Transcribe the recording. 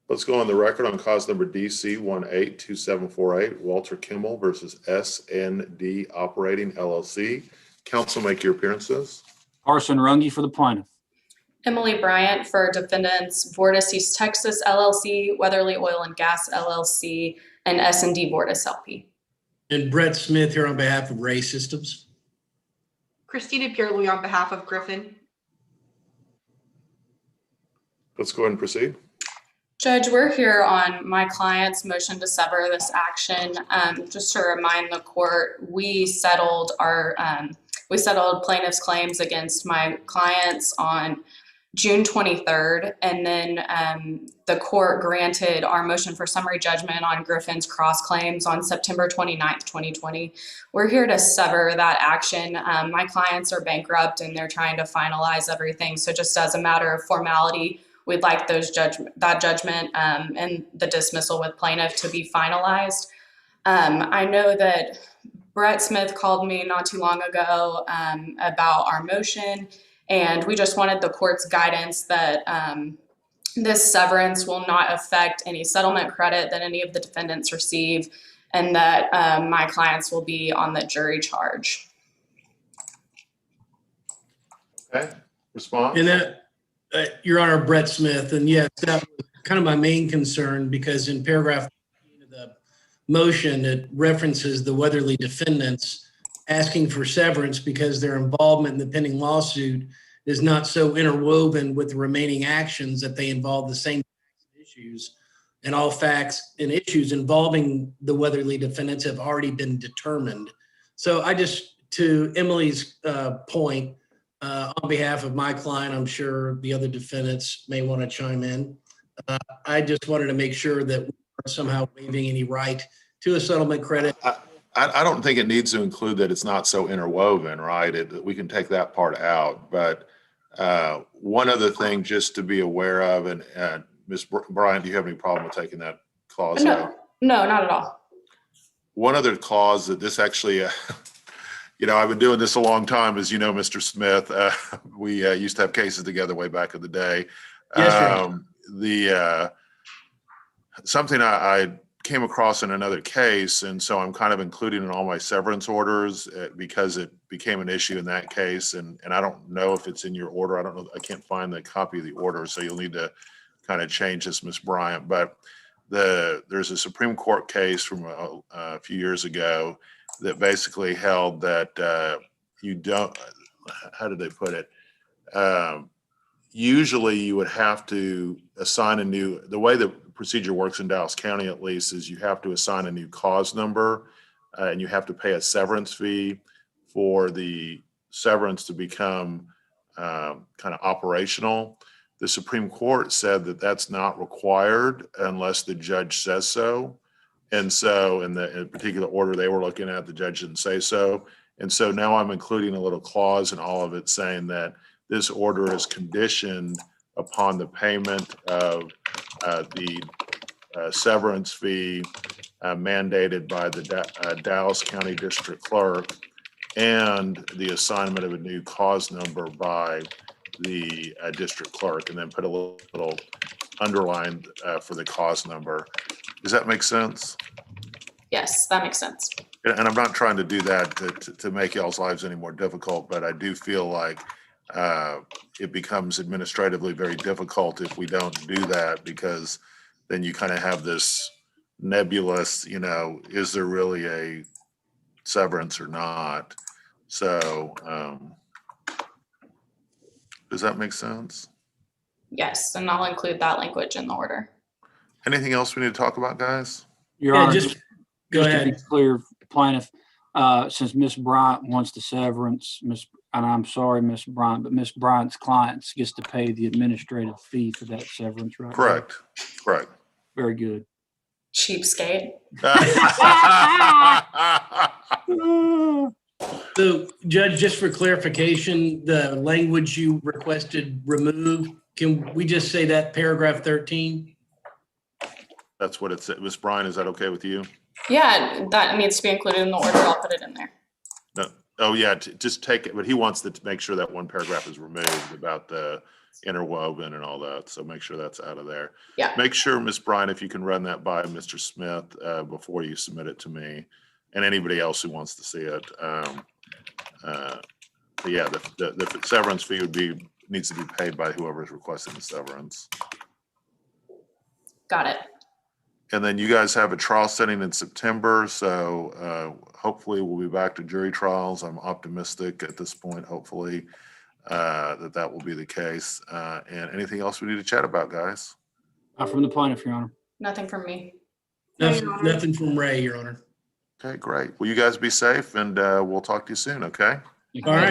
Let's go on the record on cause number DC 182748, Walter Kimmel versus SND Operating LLC. Counsel, make your appearances. Carson Runge for the plaintiff. Emily Bryant for defendants, Vortis East Texas LLC, Weatherly Oil and Gas LLC, and S&D Vortis LP. And Brett Smith here on behalf of Ray Systems. Christina Pierre-Louis on behalf of Griffin. Let's go ahead and proceed. Judge, we're here on my client's motion to sever this action. Just to remind the court, we settled plaintiff's claims against my clients on June 23rd, and then the court granted our motion for summary judgment on Griffin's cross claims on September 29th, 2020. We're here to sever that action. My clients are bankrupt and they're trying to finalize everything. So just as a matter of formality, we'd like that judgment and the dismissal with plaintiff to be finalized. I know that Brett Smith called me not too long ago about our motion, and we just wanted the court's guidance that this severance will not affect any settlement credit that any of the defendants receive, and that my clients will be on the jury charge. Okay, response? And that, Your Honor, Brett Smith, and yes, that was kind of my main concern, because in paragraph 15 of the motion, it references the Weatherly defendants asking for severance because their involvement in the pending lawsuit is not so interwoven with the remaining actions that they involve the same issues, and all facts and issues involving the Weatherly defendants have already been determined. So I just, to Emily's point, on behalf of my client, I'm sure the other defendants may want to chime in. I just wanted to make sure that we weren't somehow waiving any right to a settlement credit. I don't think it needs to include that it's not so interwoven, right? We can take that part out. But one other thing just to be aware of, and Ms. Bryant, do you have any problem with taking that clause out? No, not at all. One other clause that this actually, you know, I've been doing this a long time, as you know, Mr. Smith. We used to have cases together way back in the day. Yes, Something I came across in another case, and so I'm kind of including in all my severance orders because it became an issue in that case, and I don't know if it's in your order. I don't know. I can't find the copy of the order, so you'll need to kind of change this, Ms. Bryant. But there's a Supreme Court case from a few years ago that basically held that you don't, how did they put it? Usually you would have to assign the way the procedure works in Dallas County at least is you have to assign a new cause number and you have to pay a severance fee for the severance to become kind of operational. The Supreme Court said that that's not required unless the judge says so. And so in the particular order they were looking at, the judge didn't say so. And so now I'm including a little clause in all of it saying that this order is conditioned upon the payment of the severance fee mandated by the Dallas County District Clerk and the assignment of a new cause number by the district clerk, and then put a little underline for the cause number. Does that make sense? Yes, that makes sense. And I'm not trying to do that to make y'all's lives any more difficult, but I do feel like it becomes administratively very difficult if we don't do that, because then you kind of have this nebulous, you know, is there really a severance or not? So does that make sense? Yes, and I'll include that language in the order. Anything else we need to talk about, guys? Your Yeah, Honor, just go to be ahead. clear, plaintiff, since Ms. Bryant wants the severance, and I'm sorry, Ms. Bryant, but Ms. Bryant's clients gets to pay the administrative fee for that severance, right? Correct. Correct. Very good. Cheapskate. So, Judge, just for clarification, the language you requested removed, can we just say that paragraph 13? That's what it said. Ms. Bryan, is that okay with you? Yeah, that needs to be included in the order. I'll put it in there. No, Oh, yeah, just take it, but he wants to make sure that one paragraph is removed about the interwoven and all that, so make sure that's out of there. Yeah. Make sure, Ms. Bryan, if you can run that by Mr. Smith before you submit it to me, and anybody else who wants to see it. But yeah, the severance fee needs to be paid by whoever is requesting the severance. Got it. And then you guys have a trial setting in September, so hopefully we'll be back to jury trials. I'm optimistic at this point, hopefully, that will be the case. And anything else we need to chat about, guys? From the plaintiff, Your Honor. Nothing from me. No, Nothing, Your Honor. nothing from Ray, Your Honor. Okay, great. Well, you guys be safe, and we'll talk to you soon, okay? All right.